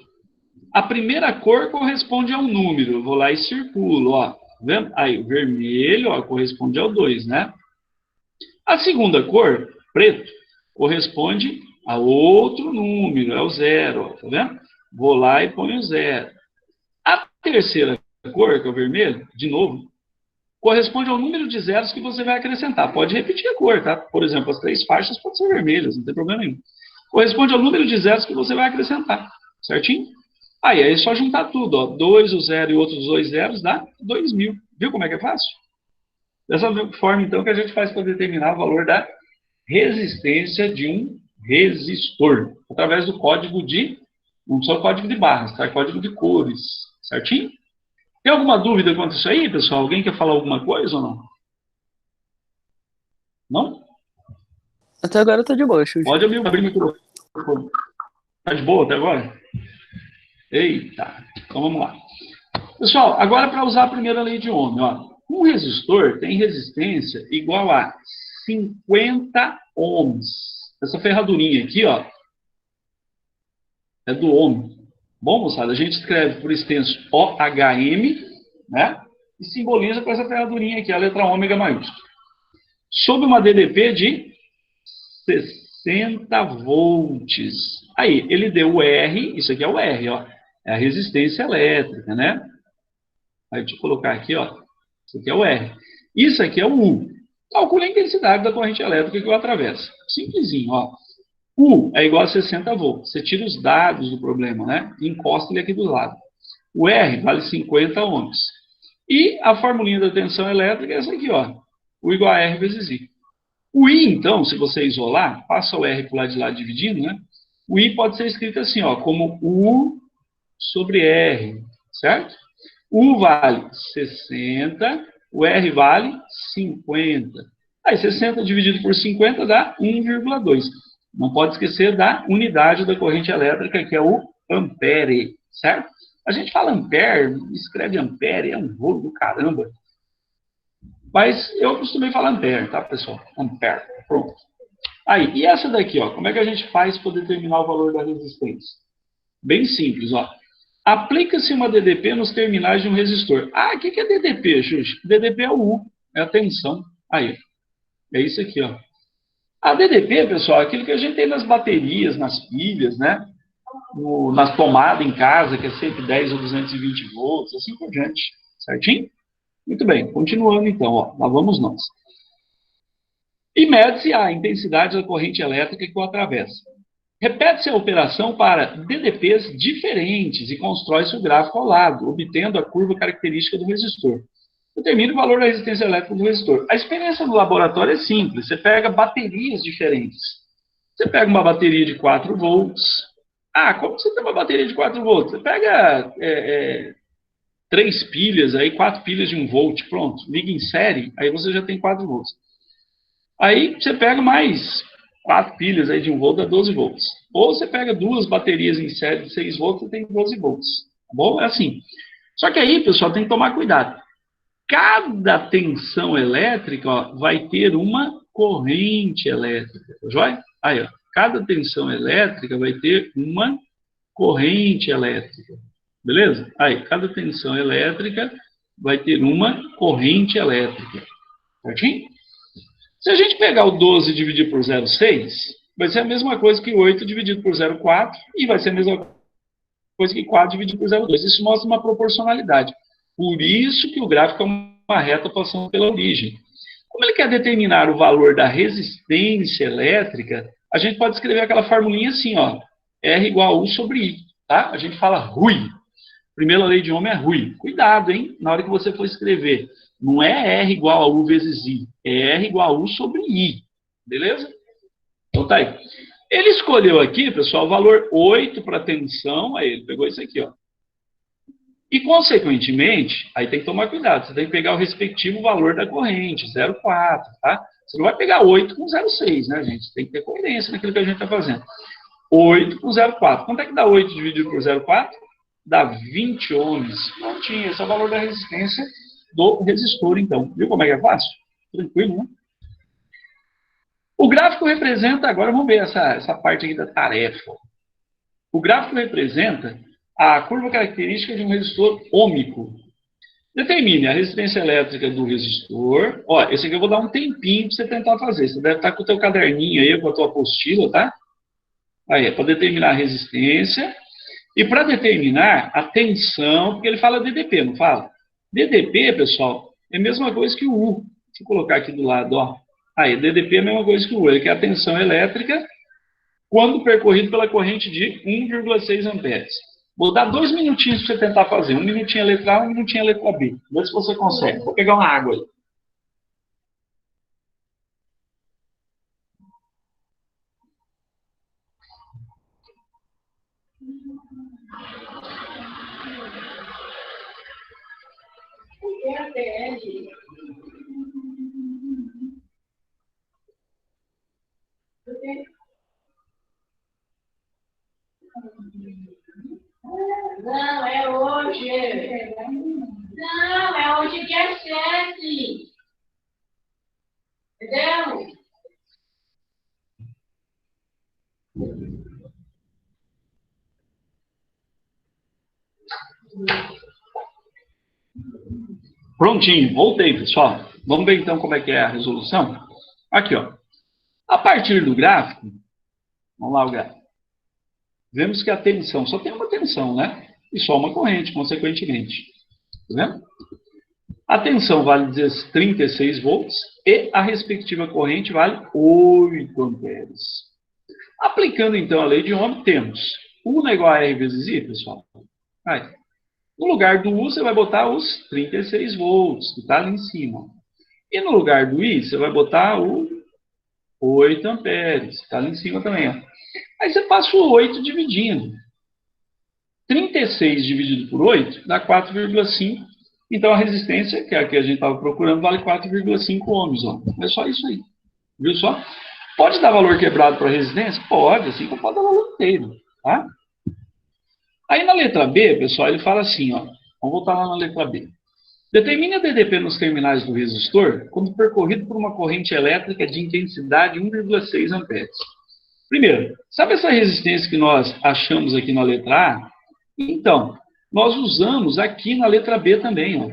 Speaker 1: A primeira cor corresponde a um número. Eu vou lá e circulo, ó. Tá vendo? Aí, o vermelho, ó, corresponde ao 2, né? A segunda cor, preto, corresponde a outro número, é o 0, ó. Tá vendo? Vou lá e ponho 0. A terceira cor, que é o vermelho, de novo, corresponde ao número de zeros que você vai acrescentar. Pode repetir a cor, tá? Por exemplo, as 3 faixas podem ser vermelhas, não tem problema nenhum. Corresponde ao número de zeros que você vai acrescentar, certinho? Aí é só juntar tudo, ó. 2, o 0 e outros 2 zeros dá 2.000. Viu como é que é fácil? Dessa forma, então, que a gente faz para determinar o valor da resistência de um resistor, através do código de, não só código de barras, tá? Código de cores, certinho? Tem alguma dúvida quanto a isso aí, pessoal? Alguém quer falar alguma coisa ou não? Não?
Speaker 4: Até agora eu tô de boa, Xuxa.
Speaker 1: Pode abrir o microfone. Tá de boa até agora? Eita, então vamos lá. Pessoal, agora para usar a primeira lei de Ohm, ó. Um resistor tem resistência igual a 50 ohms. Essa ferradurinha aqui, ó, é do ohm. Bom, moçada, a gente escreve por extenso OHM, né? E simboliza com essa ferradurinha aqui, a letra ômega maiúscula. Sob uma DDP de 60 volts. Aí, ele deu o R, isso aqui é o R, ó. É a resistência elétrica, né? Aí, deixa eu colocar aqui, ó. Isso aqui é o R. Isso aqui é o U. Calcule a intensidade da corrente elétrica que eu atravesso. Simplesinho, ó. U é igual a 60 volts. Você tira os dados do problema, né? E encosta ele aqui do lado. O R vale 50 ohms. E a formulinha da tensão elétrica é essa aqui, ó. U igual a R vezes I. O I, então, se você isolar, passa o R para o lado de lá dividindo, né? O I pode ser escrito assim, ó, como U sobre R, certo? U vale 60, o R vale 50. Aí 60 dividido por 50 dá 1,2. Não pode esquecer da unidade da corrente elétrica, que é o ampere, certo? A gente fala ampere, escreve ampere, é um rolo do caramba. Mas eu costumei falar ampere, tá, pessoal? Ampere, pronto. Aí, e essa daqui, ó, como é que a gente faz para determinar o valor da resistência? Bem simples, ó. Aplica-se uma DDP nos terminais de um resistor. Ah, o que é DDP, Xuxa? DDP é o U, é a tensão. Aí, é isso aqui, ó. A DDP, pessoal, é aquilo que a gente tem nas baterias, nas pilhas, né? Nas tomadas em casa, que é 110 ou 220 volts, assim por diante. Certinho? Muito bem, continuando então, ó, lá vamos nós. E mede-se a intensidade da corrente elétrica que o atravessa. Repete-se a operação para DDPs diferentes e constrói-se o gráfico ao lado, obtendo a curva característica do resistor. Determine o valor da resistência elétrica do resistor. A experiência no laboratório é simples. Você pega baterias diferentes. Você pega uma bateria de 4 volts. Ah, como você tem uma bateria de 4 volts? Você pega 3 pilhas, aí 4 pilhas de 1 volt, pronto. Liga em série, aí você já tem 4 volts. Aí você pega mais 4 pilhas aí de 1 volt, dá 12 volts. Ou você pega 2 baterias em série de 6 volts e tem 12 volts. Tá bom? É assim. Só que aí, pessoal, tem que tomar cuidado. Cada tensão elétrica, ó, vai ter uma corrente elétrica. Tá joia? Aí, ó. Cada tensão elétrica vai ter uma corrente elétrica. Beleza? Aí, cada tensão elétrica vai ter uma corrente elétrica. Certinho? Se a gente pegar o 12 e dividir por 0,6, vai ser a mesma coisa que 8 dividido por 0,4 e vai ser a mesma coisa que 4 dividido por 0,2. Isso mostra uma proporcionalidade. Por isso que o gráfico é uma reta passando pela origem. Como ele quer determinar o valor da resistência elétrica, a gente pode escrever aquela formulinha assim, ó, R igual a U sobre I. Tá? A gente fala RUI. Primeira lei de Ohm é RUI. Cuidado, hein? Na hora que você for escrever, não é R igual a U vezes I, é R igual a U sobre I. Beleza? Então tá aí. Ele escolheu aqui, pessoal, o valor 8 para tensão, aí ele pegou isso aqui, ó. E, consequentemente, aí tem que tomar cuidado, você tem que pegar o respectivo valor da corrente, 0,4, tá? Você não vai pegar 8 com 0,6, né, gente? Tem que ter coerência naquilo que a gente está fazendo. 8 com 0,4. Quanto é que dá 8 dividido por 0,4? Dá 20 ohms. Prontinho, esse é o valor da resistência do resistor, então. Viu como é que é fácil? Tranquilo, né? O gráfico representa, agora vamos ver essa parte aqui da tarefa. O gráfico representa a curva característica de um resistor ômico. Determine a resistência elétrica do resistor. Ó, esse aqui eu vou dar um tempinho para você tentar fazer. Você deve estar com o teu caderninho aí, com a tua apostila, tá? Aí, é para determinar a resistência e para determinar a tensão, porque ele fala DDP, não fala? DDP, pessoal, é a mesma coisa que o U. Deixa eu colocar aqui do lado, ó. Aí, DDP é a mesma coisa que o U, ele quer a tensão elétrica quando percorrido pela corrente de 1,6 amperes. Vou dar 2 minutinhos para você tentar fazer. 1 minutinho a letra A, 1 minutinho a letra B. Vê se você consegue. Vou pegar uma água aí.
Speaker 2: Não, é hoje. Não, é hoje dia 7. Entendeu?
Speaker 1: Prontinho, voltei, pessoal. Vamos ver então como é que é a resolução? Aqui, ó. A partir do gráfico, vamos lá o gráfico. Vemos que a tensão, só tem uma tensão, né? E só uma corrente, consequentemente. Tá vendo? A tensão vale 36 volts e a respectiva corrente vale 8 amperes. Aplicando, então, a lei de Ohm, temos U é igual a R vezes I, pessoal. Aí. No lugar do U, você vai botar os 36 volts, que está ali em cima. E no lugar do I, você vai botar o 8 amperes, que está ali em cima também. Ó. Aí você passa o 8 dividindo. 36 dividido por 8 dá 4,5. Então, a resistência, que é a que a gente estava procurando, vale 4,5 ohms. Ó. É só isso aí. Viu só? Pode dar valor quebrado para a resistência? Pode, assim como pode dar valor inteiro. Tá? Aí, na letra B, pessoal, ele fala assim, ó. Vamos voltar lá na letra B. Determine a DDP nos terminais do resistor quando percorrido por uma corrente elétrica de intensidade 1,6 amperes. Primeiro, sabe essa resistência que nós achamos aqui na letra A? Então, nós usamos aqui na letra B também, ó.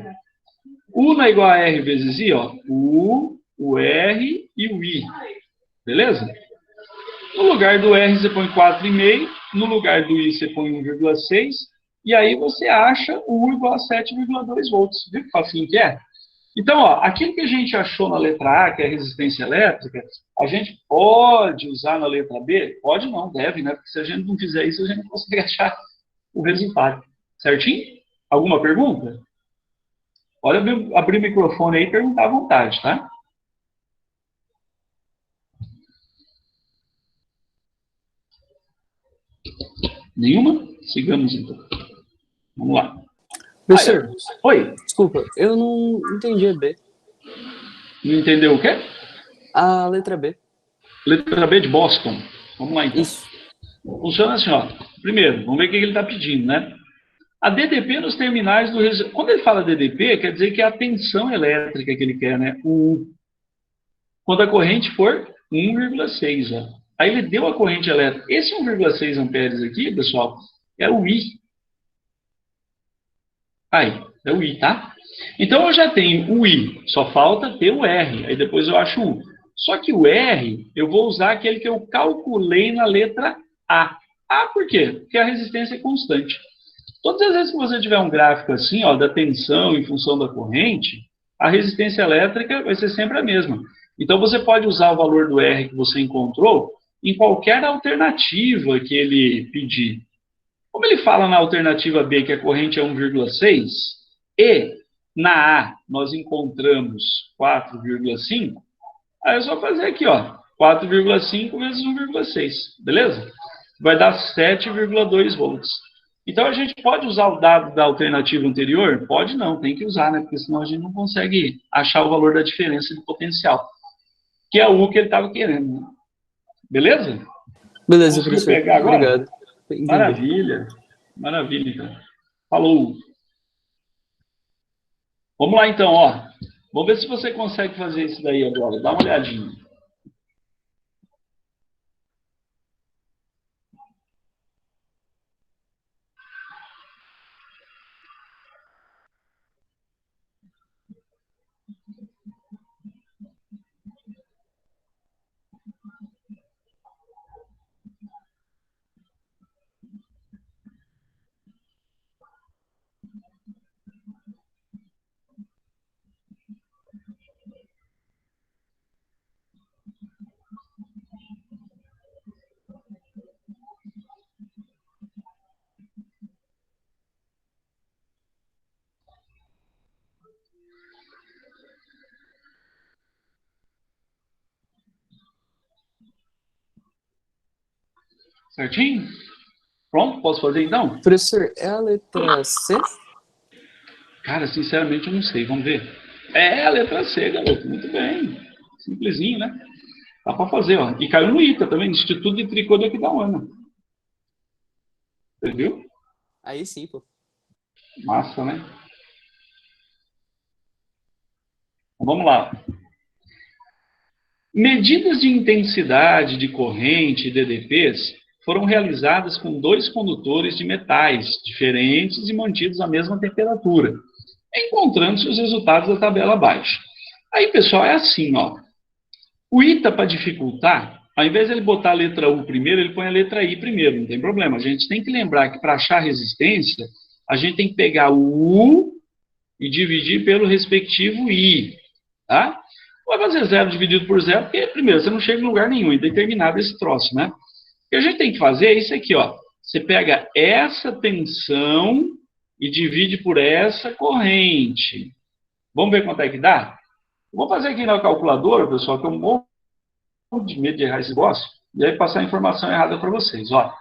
Speaker 1: U não é igual a R vezes I, ó. U, o R e o I. Beleza? No lugar do R você põe 4,5, no lugar do I você põe 1,6, e aí você acha o U igual a 7,2 volts. Viu que facinho que é? Então, ó, aquilo que a gente achou na letra A, que é a resistência elétrica, a gente pode usar na letra B? Pode não, deve, né? Porque se a gente não fizer isso, a gente não consegue achar o resultado. Certinho? Alguma pergunta? Pode abrir o microfone aí e perguntar à vontade, tá? Nenhuma? Sigamos então. Vamos lá.
Speaker 4: Professor,
Speaker 1: Oi.
Speaker 4: desculpa, eu não entendi a B.
Speaker 1: Não entendeu o quê?
Speaker 4: A letra B.
Speaker 1: Letra B de Boston. Vamos lá então.
Speaker 4: Isso.
Speaker 1: Funciona assim, ó. Primeiro, vamos ver o que ele está pedindo, né? A DDP nos terminais do resistor. Quando ele fala DDP, quer dizer que é a tensão elétrica que ele quer, né? Quando a corrente for 1,6, ó. Aí ele deu a corrente elétrica. Esse 1,6 amperes aqui, pessoal, é o I. Aí, é o I, tá? Então eu já tenho o I, só falta ter o R. Aí depois eu acho o U. Só que o R, eu vou usar aquele que eu calculei na letra A. Ah, por quê? Porque a resistência é constante. Todas as vezes que você tiver um gráfico assim, ó, da tensão em função da corrente, a resistência elétrica vai ser sempre a mesma. Então você pode usar o valor do R que você encontrou em qualquer alternativa que ele pedir. Como ele fala na alternativa B que a corrente é 1,6 e na A nós encontramos 4,5, aí é só fazer aqui, ó, 4,5 vezes 1,6, beleza? Vai dar 7,2 volts. Então, a gente pode usar o dado da alternativa anterior? Pode não, tem que usar, né? Porque senão a gente não consegue achar o valor da diferença de potencial. Que é o que ele estava querendo. Né? Beleza?
Speaker 4: Beleza,
Speaker 1: Conseguiu
Speaker 4: professor.
Speaker 1: pegar agora?
Speaker 4: Obrigado. Entendi.
Speaker 1: Maravilha. Maravilha, então. Falou. Vamos lá, então, ó. Vamos ver se você consegue fazer isso daí agora. Dá uma olhadinha. Certinho? Pronto? Posso fazer, então?
Speaker 4: Professor, é a letra C?
Speaker 1: Cara, sinceramente, eu não sei. Vamos ver. É a letra C, garoto. Muito bem. Simplesinho, né? Dá para fazer, ó. E caiu no ITA também, Instituto de Tricô de Aquidauana. Você viu?
Speaker 4: Aí sim, pô.
Speaker 1: Massa, né? Então, vamos lá. Medidas de intensidade de corrente e DDPs foram realizadas com dois condutores de metais diferentes e mantidos à mesma temperatura. encontrando-se os resultados da tabela abaixo. Aí, pessoal, é assim, ó. O I está para dificultar, ao invés de ele botar a letra U primeiro, ele põe a letra I primeiro, não tem problema. A gente tem que lembrar que para achar resistência, a gente tem que pegar o U e dividir pelo respectivo I, tá? Vai fazer 0 dividido por 0, porque, primeiro, você não chega em lugar nenhum, e determinado esse troço, né? O que a gente tem que fazer é isso aqui, ó. Você pega essa tensão e divide por essa corrente. Vamos ver quanto é que dá? Vou fazer aqui na calculadora, pessoal, que eu morro de medo de errar esse negócio, e aí passar a informação errada para vocês. Ó,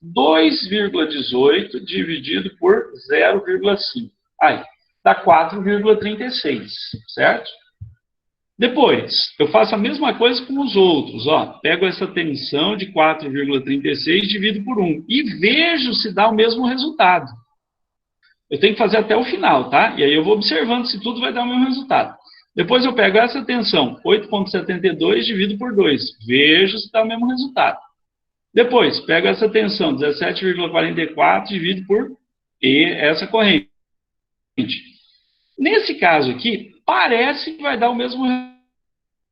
Speaker 1: 2,18 dividido por 0,5. Aí, dá 4,36, certo? Depois, eu faço a mesma coisa com os outros. Ó, pego essa tensão de 4,36 divido por 1 e vejo se dá o mesmo resultado. Eu tenho que fazer até o final, tá? E aí eu vou observando se tudo vai dar o mesmo resultado. Depois eu pego essa tensão, 8,72 divido por 2. Vejo se dá o mesmo resultado. Depois, pego essa tensão, 17,44 divido por E, essa corrente. Nesse caso aqui, parece que vai dar o mesmo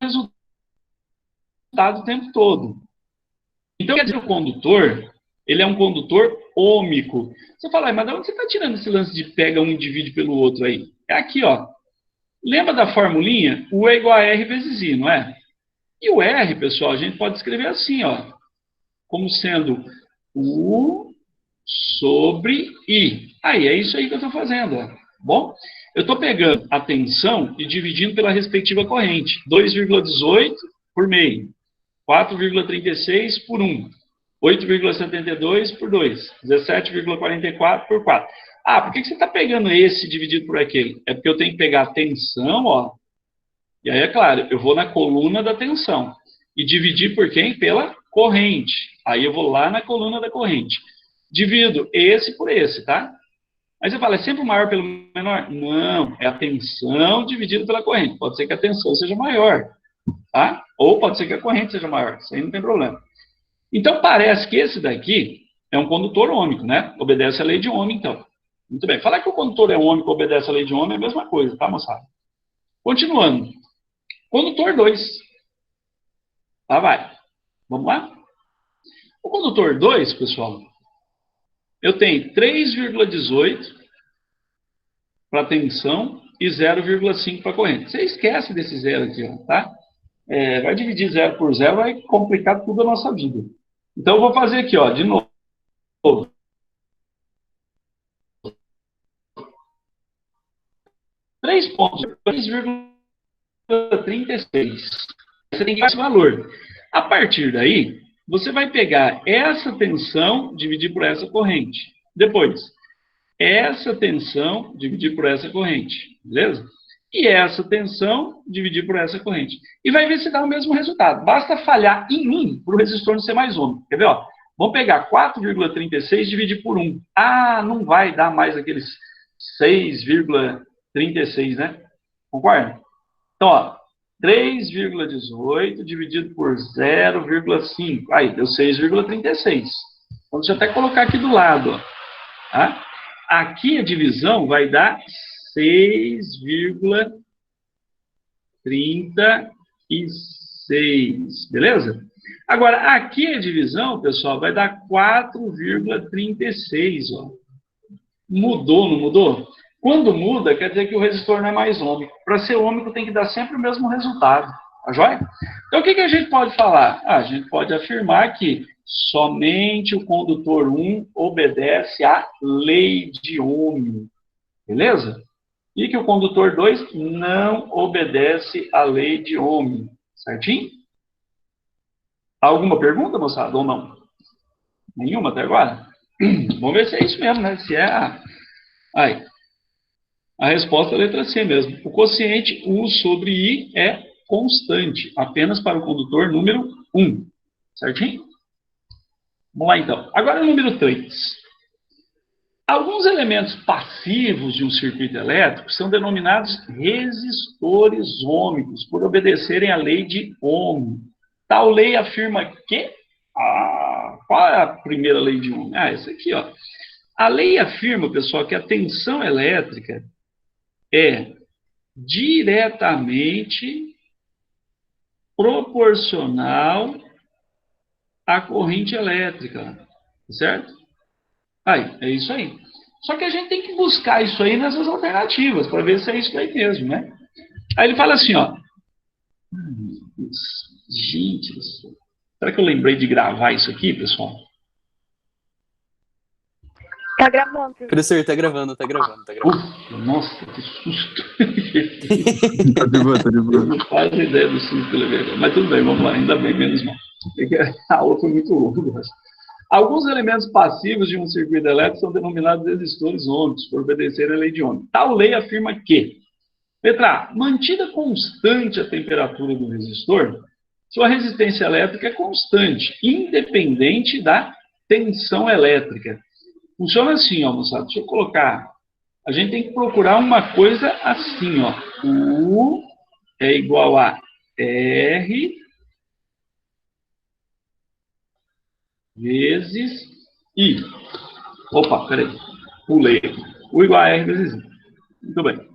Speaker 1: resultado o tempo todo. Então, quer dizer, o condutor, ele é um condutor ômico. Você fala, mas de onde você está tirando esse lance de pega um e divide pelo outro aí? É aqui, ó. Lembra da formulinha? U é igual a R vezes I, não é? E o R, pessoal, a gente pode escrever assim, ó. Como sendo U sobre I. Aí, é isso aí que eu estou fazendo, ó. Bom, eu estou pegando a tensão e dividindo pela respectiva corrente. 2,18 por meio. 4,36 por 1. 8,72 por 2. 17,44 por 4. Ah, por que você está pegando esse dividido por aquele? É porque eu tenho que pegar a tensão, ó. E aí, é claro, eu vou na coluna da tensão. E dividir por quem? Pela corrente. Aí eu vou lá na coluna da corrente. Divido esse por esse, tá? Aí você fala, é sempre o maior pelo menor? Não, é a tensão dividida pela corrente. Pode ser que a tensão seja maior, tá? Ou pode ser que a corrente seja maior. Isso aí não tem problema. Então, parece que esse daqui é um condutor ômico, né? Obedece à lei de Ohm, então. Muito bem. Falar que o condutor é ômico, obedece à lei de Ohm é a mesma coisa, tá, moçada? Continuando. Condutor 2. Tá, vai. Vamos lá? O condutor 2, pessoal, eu tenho 3,18 para tensão e 0,5 para corrente. Você esquece desse zero aqui, ó, tá? Vai dividir 0 por 0, vai complicar tudo a nossa vida. Então, eu vou fazer aqui, ó, de novo. 3 pontos, 3,36. Você tem que esse valor. A partir daí, você vai pegar essa tensão, dividir por essa corrente. Depois, essa tensão, dividir por essa corrente. Beleza? E essa tensão, dividir por essa corrente. E vai ver se dá o mesmo resultado. Basta falhar em 1 para o resistor não ser mais ômico. Quer ver? Ó? Vamos pegar 4,36 e dividir por 1. Ah, não vai dar mais aqueles 6,36, né? Concorda? Então, ó, 3,18 dividido por 0,5. Aí, deu 6,36. Vamos até colocar aqui do lado, ó. Tá? Aqui a divisão vai dar 6,36. Beleza? Agora, aqui a divisão, pessoal, vai dar 4,36. Ó. Mudou, não mudou? Quando muda, quer dizer que o resistor não é mais ômico. Para ser ômico, tem que dar sempre o mesmo resultado. Tá joia? Então, o que a gente pode falar? A gente pode afirmar que somente o condutor 1 obedece à lei de Ohm. Beleza? E que o condutor 2 não obedece à lei de Ohm. Certinho? Alguma pergunta, moçada, ou não? Nenhuma até agora? Vamos ver se é isso mesmo, né? Se é Aí. A resposta é a letra C mesmo. O quociente U sobre I é constante, apenas para o condutor número 1. Certinho? Vamos lá, então. Agora, o número 3. Alguns elementos passivos de um circuito elétrico são denominados resistores ômicos, por obedecerem à lei de Ohm. Tal lei afirma que... qual é a primeira lei de Ohm? Essa aqui, ó. A lei afirma, pessoal, que a tensão elétrica é diretamente proporcional à corrente elétrica, certo? Aí, é isso aí. Só que a gente tem que buscar isso aí nessas alternativas, para ver se é isso aí mesmo, né? Aí ele fala assim, ó. Gente, será que eu lembrei de gravar isso aqui, pessoal?
Speaker 5: Tá gravando, professor.
Speaker 4: Professor, tá gravando, tá gravando, tá gravando.
Speaker 1: Nossa, que susto.
Speaker 6: Tá de boa, tá de
Speaker 1: Eu
Speaker 6: boa.
Speaker 1: não faço ideia do susto que eu levei. Mas tudo bem, vamos lá, ainda bem, menos mal. Porque a aula foi muito longa. Alguns elementos passivos de um circuito elétrico são denominados resistores ohmicos, por obedecer à lei de Ohm. Tal lei afirma que, letra A, mantida constante a temperatura do resistor, sua resistência elétrica é constante, independente da tensão elétrica. Funciona assim, ó, moçada. Deixa eu colocar. A gente tem que procurar uma coisa assim, ó. U é igual a R vezes I. Opa, peraí. Pulei aqui. U igual a R vezes I. Muito bem.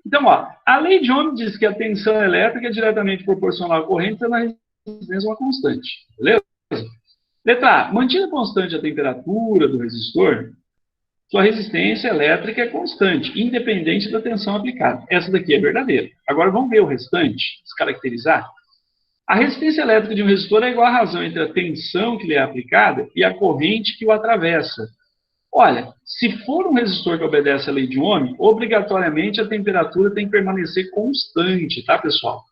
Speaker 1: Então, ó, a lei de Ohm diz que a tensão elétrica é diretamente proporcional à corrente, sendo a resistência uma constante. Beleza? Letra A. Mantida constante a temperatura do resistor, sua resistência elétrica é constante, independente da tensão aplicada. Essa daqui é verdadeira. Agora vamos ver o restante, descaracterizar. A resistência elétrica de um resistor é igual à razão entre a tensão que lhe é aplicada e a corrente que o atravessa. Olha, se for um resistor que obedece à lei de Ohm, obrigatoriamente a temperatura tem que permanecer constante, tá, pessoal?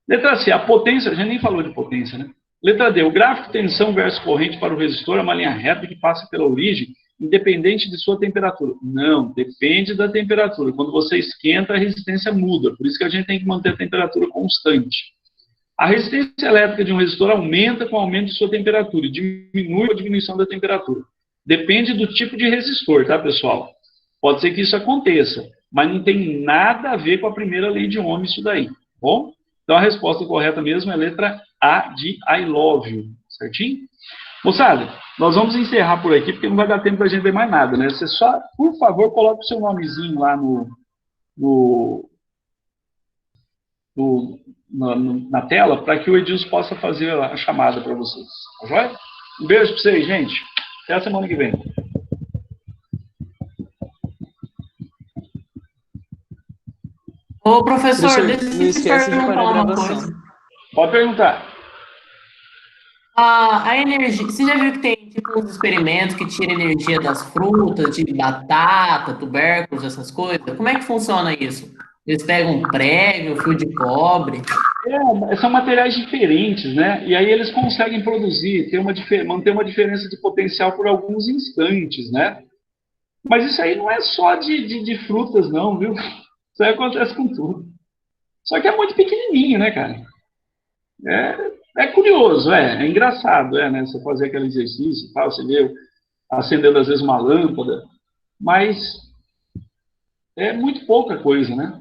Speaker 1: Letra C, a potência, a gente nem falou de potência, né? Letra D, o gráfico de tensão versus corrente para o resistor é uma linha reta que passa pela origem, independente de sua temperatura. Não, depende da temperatura. Quando você esquenta, a resistência muda. Por isso que a gente tem que manter a temperatura constante. A resistência elétrica de um resistor aumenta com o aumento de sua temperatura e diminui com a diminuição da temperatura. Depende do tipo de resistor, tá, pessoal? Pode ser que isso aconteça, mas não tem nada a ver com a primeira lei de Ohm isso daí, tá bom? Então a resposta correta mesmo é a letra A de I love you, certinho? Moçada, nós vamos encerrar por aqui, porque não vai dar tempo para a gente ver mais nada, né? Você só, por favor, coloque o seu nomezinho lá na tela, para que o Edilson possa fazer a chamada para vocês. Tá joia? Um beijo para vocês, gente. Até a semana que vem.
Speaker 3: Ô, professor,
Speaker 4: Professor,
Speaker 3: deixa
Speaker 4: não
Speaker 3: eu te
Speaker 4: esquece de parar a
Speaker 3: perguntar uma
Speaker 4: gravação.
Speaker 3: coisa.
Speaker 1: Pode perguntar.
Speaker 3: A energia, você já viu que tem tipo uns experimentos que tiram energia das frutas, de batata, tubérculos, essas coisas? Como é que funciona isso? Eles pegam um prego, fio de cobre.
Speaker 1: São materiais diferentes, né? E aí eles conseguem produzir, manter uma diferença de potencial por alguns instantes, né? Mas isso aí não é só de frutas, não, viu? Isso aí acontece com tudo. Só que é muito pequenininho, né, cara? É curioso, é engraçado, né? Você fazer aquele exercício e tal, você vê acendendo às vezes uma lâmpada, mas é muito pouca coisa, né?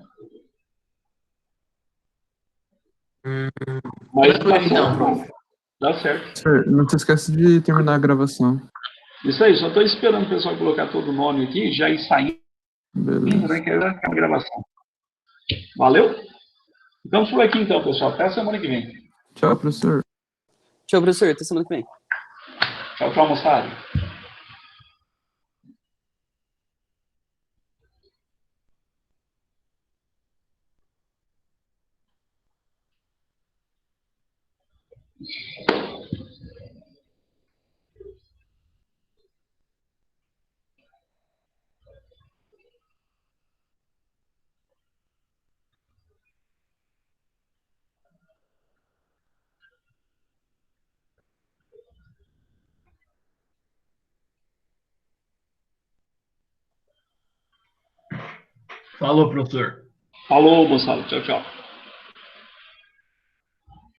Speaker 1: Mas
Speaker 3: Tranquilo,
Speaker 1: dá
Speaker 3: então,
Speaker 1: certo,
Speaker 3: prof.
Speaker 1: dá certo.
Speaker 6: Professor, não se esquece de terminar a gravação.
Speaker 1: Isso aí, só estou esperando o pessoal colocar todo o nome aqui, já ir saindo,
Speaker 6: Beleza.
Speaker 1: né? Que vai ficar a gravação. Valeu? Ficamos por aqui então, pessoal. Até a semana que vem.
Speaker 6: Tchau, professor.
Speaker 4: Tchau, professor, até semana que vem.
Speaker 1: Tchau, tchau, moçada.
Speaker 7: Falou, professor.
Speaker 1: Falou, moçada. Tchau, tchau.